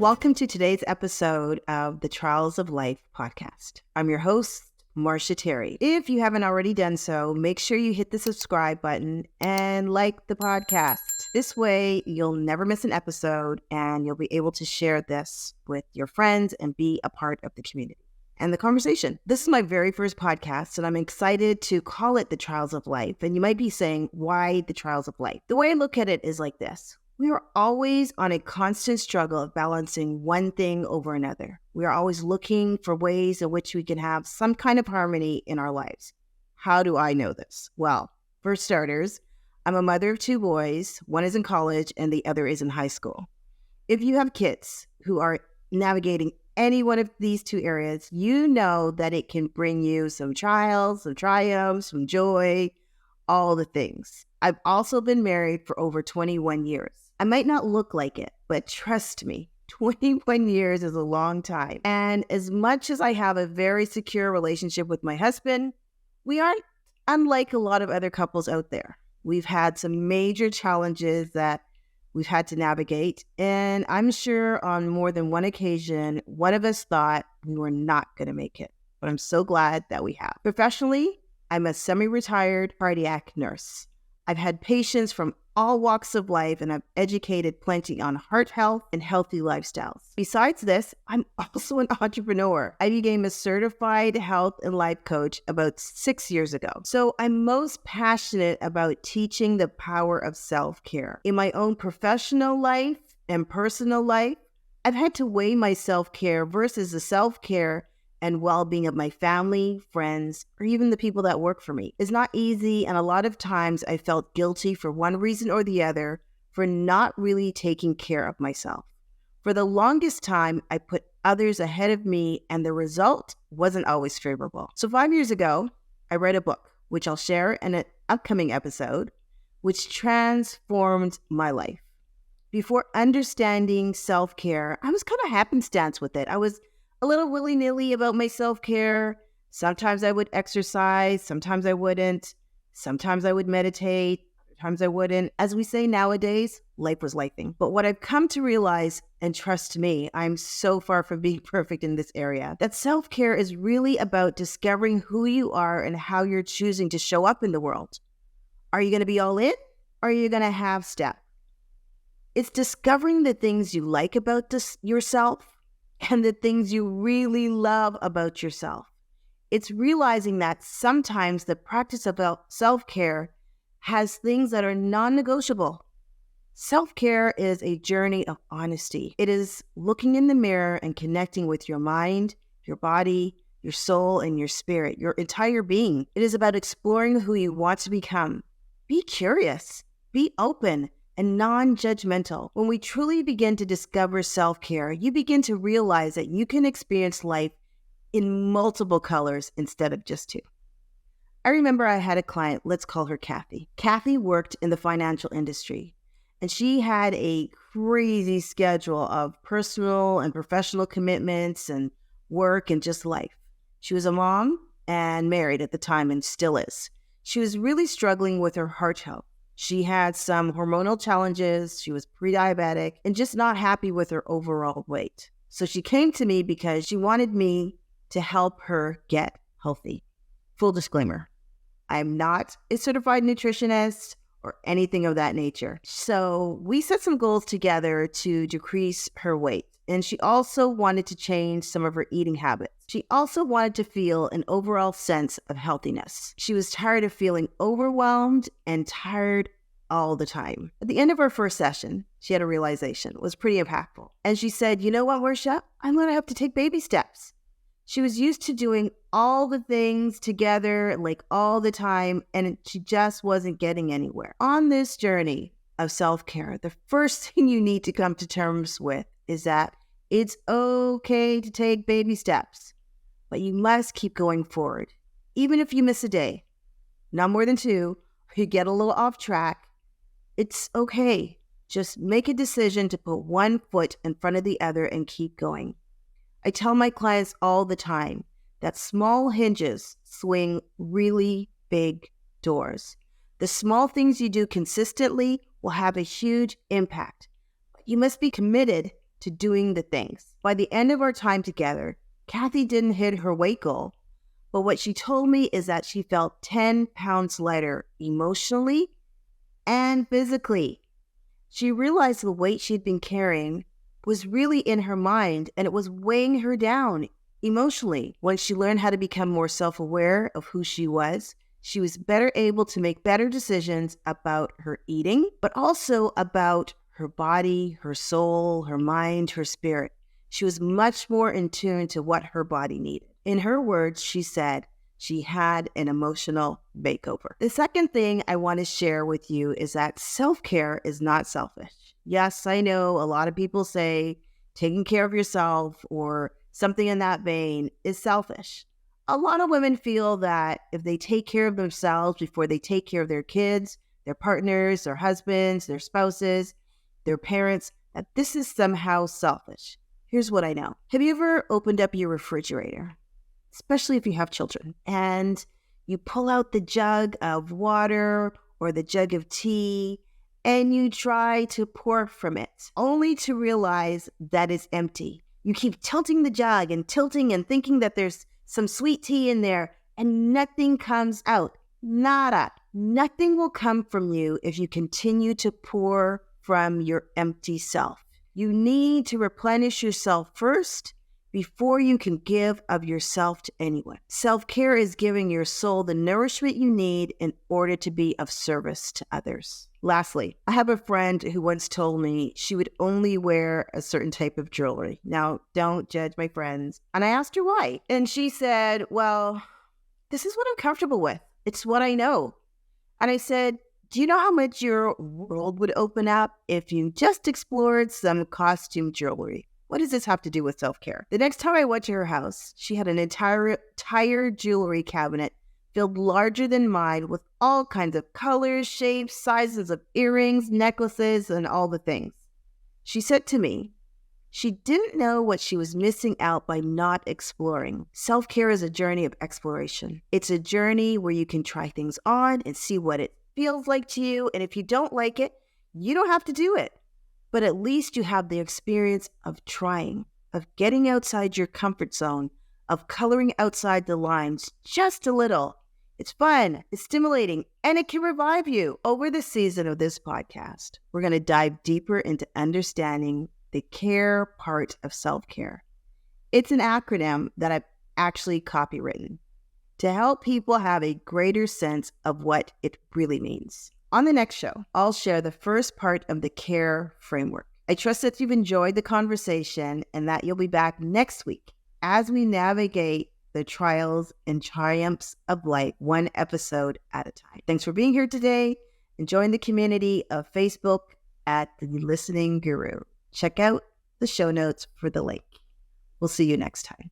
Welcome to today's episode of the Trials of Life podcast. I'm your host, Marsha Terry. If you haven't already done so, make sure you hit the subscribe button and like the podcast. This way, you'll never miss an episode and you'll be able to share this with your friends and be a part of the community and the conversation. This is my very first podcast, and I'm excited to call it the Trials of Life. And you might be saying, why the Trials of Life? The way I look at it is like this. We are always on a constant struggle of balancing one thing over another. We are always looking for ways in which we can have some kind of harmony in our lives. How do I know this? Well, for starters, I'm a mother of two boys. One is in college and the other is in high school. If you have kids who are navigating any one of these two areas, you know that it can bring you some trials, some triumphs, some joy, all the things. I've also been married for over 21 years. I might not look like it, but trust me, 21 years is a long time. And as much as I have a very secure relationship with my husband, we aren't unlike a lot of other couples out there. We've had some major challenges that we've had to navigate. And I'm sure on more than one occasion, one of us thought we were not going to make it. But I'm so glad that we have. Professionally, I'm a semi-retired cardiac nurse. I've had patients from all walks of life, and I've educated plenty on heart health and healthy lifestyles. Besides this, I'm also an entrepreneur. I became a certified health and life coach about 6 years ago. So I'm most passionate about teaching the power of self-care. In my own professional life and personal life, I've had to weigh my self-care versus the self-care and well-being of my family, friends, or even the people that work for me. It's not easy, and a lot of times I felt guilty for one reason or the other for not really taking care of myself. For the longest time, I put others ahead of me, and the result wasn't always favorable. So 5 years ago, I read a book, which I'll share in an upcoming episode, which transformed my life. Before understanding self-care, I was kind of happenstance with it. I was a little willy-nilly about my self-care. Sometimes I would exercise, sometimes I wouldn't. Sometimes I would meditate, sometimes I wouldn't. As we say nowadays, life was lifing. But what I've come to realize, and trust me, I'm so far from being perfect in this area, that self-care is really about discovering who you are and how you're choosing to show up in the world. Are you going to be all in, or are you going to half step? It's discovering the things you like about yourself and the things you really love about yourself. It's realizing that sometimes the practice of self-care has things that are non-negotiable. Self-care is a journey of honesty. It is looking in the mirror and connecting with your mind, your body, your soul, and your spirit, your entire being. It is about exploring who you want to become. Be curious, be open, and non-judgmental. When we truly begin to discover self-care, you begin to realize that you can experience life in multiple colors instead of just two. I remember I had a client, let's call her Kathy. Kathy worked in the financial industry, and she had a crazy schedule of personal and professional commitments and work and just life. She was a mom and married at the time and still is. She was really struggling with her heart health. She had some hormonal challenges, she was pre-diabetic, and just not happy with her overall weight. So she came to me because she wanted me to help her get healthy. Full disclaimer, I'm not a certified nutritionist or anything of that nature. So we set some goals together to decrease her weight. And she also wanted to change some of her eating habits. She also wanted to feel an overall sense of healthiness. She was tired of feeling overwhelmed and tired all the time. At the end of our first session, she had a realization. It was pretty impactful. And she said, you know what, Marsha? I'm going to have to take baby steps. She was used to doing all the things together, like all the time, and she just wasn't getting anywhere. On this journey of self-care, the first thing you need to come to terms with is that it's okay to take baby steps, but you must keep going forward. Even if you miss a day, not more than 2, or you get a little off track, it's okay. Just make a decision to put one foot in front of the other and keep going. I tell my clients all the time that small hinges swing really big doors. The small things you do consistently will have a huge impact. But you must be committed to doing the things. By the end of our time together, Kathy didn't hit her weight goal, but what she told me is that she felt 10 pounds lighter emotionally and physically. She realized the weight she'd been carrying was really in her mind, and it was weighing her down emotionally. Once she learned how to become more self-aware of who she was better able to make better decisions about her eating, but also about her body, her soul, her mind, her spirit. She was much more in tune to what her body needed. In her words, she said she had an emotional makeover. The second thing I want to share with you is that self-care is not selfish. Yes, I know a lot of people say taking care of yourself or something in that vein is selfish. A lot of women feel that if they take care of themselves before they take care of their kids, their partners, their husbands, their spouses, their parents, that this is somehow selfish. Here's what I know. Have you ever opened up your refrigerator, especially if you have children, and you pull out the jug of water or the jug of tea, and you try to pour from it, only to realize that it's empty? You keep tilting the jug and tilting and thinking that there's some sweet tea in there, and nothing comes out. Nada. Nothing will come from you if you continue to pour from your empty self. You need to replenish yourself first before you can give of yourself to anyone. Self-care is giving your soul the nourishment you need in order to be of service to others. Lastly, I have a friend who once told me she would only wear a certain type of jewelry. Now, don't judge my friends. And I asked her why. And she said, well, this is what I'm comfortable with. It's what I know. And I said, do you know how much your world would open up if you just explored some costume jewelry? What does this have to do with self-care? The next time I went to her house, she had an entire jewelry cabinet filled larger than mine with all kinds of colors, shapes, sizes of earrings, necklaces, and all the things. She said to me, she didn't know what she was missing out by not exploring. Self-care is a journey of exploration. It's a journey where you can try things on and see what it feels like to you. And if you don't like it, you don't have to do it. But at least you have the experience of trying, of getting outside your comfort zone, of coloring outside the lines just a little. It's fun, it's stimulating, and it can revive you. Over the season of this podcast, we're going to dive deeper into understanding the care part of self-care. It's an acronym that I've actually copywritten to help people have a greater sense of what it really means. On the next show, I'll share the first part of the care framework. I trust that you've enjoyed the conversation and that you'll be back next week as we navigate the trials and triumphs of life, one episode at a time. Thanks for being here today and join the community of Facebook at The Listening Guru. Check out the show notes for the link. We'll see you next time.